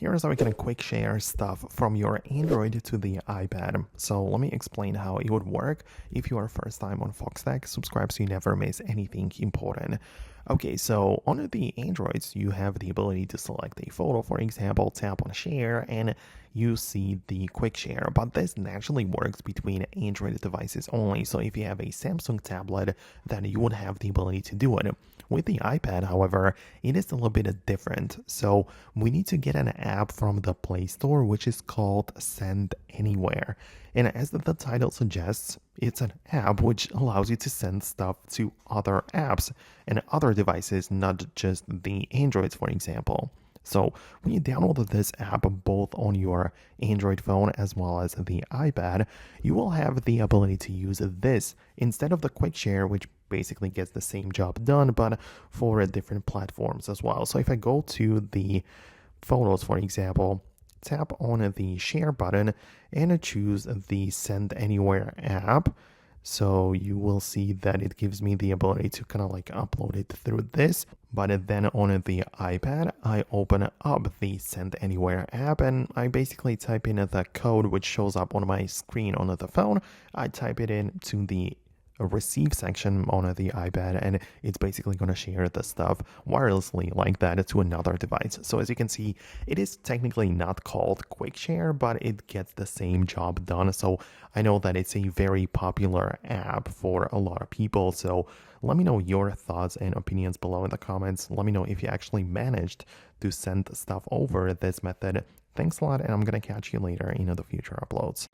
Here's how you can quick share stuff from your Android to the iPad. So let me explain how it would work. If you are first time on Foxtecc, subscribe so you never miss anything important. Okay, so on the Androids, you have the ability to select a photo, for example, tap on share, and you see the quick share. But this naturally works between Android devices only. So if you have a Samsung tablet, then you would have the ability to do it. With the iPad, however, it is a little bit different. So we need to get an app from the Play Store, which is called Send Anywhere. And as the title suggests, it's an app which allows you to send stuff to other apps and other devices, not just the Androids, for example. So when you download this app both on your Android phone as well as the iPad, you will have the ability to use this instead of the quick share, which basically gets the same job done, but for different platforms as well. So if I go to the photos, for example, tap on the share button and choose the Send Anywhere app. So you will see that it gives me the ability to kind of like upload it through this. But then on the iPad, I open up the Send Anywhere app and I basically type in the code which shows up on my screen on the phone. I type it in to the receive section on the iPad, and it's basically going to share the stuff wirelessly like that to another device. So as you can see, it is technically not called quick share, but it gets the same job done. So I know that it's a very popular app for a lot of people. So let me know your thoughts and opinions below in the comments. Let me know if you actually managed to send stuff over this method. Thanks a lot, and I'm going to catch you later in the future uploads.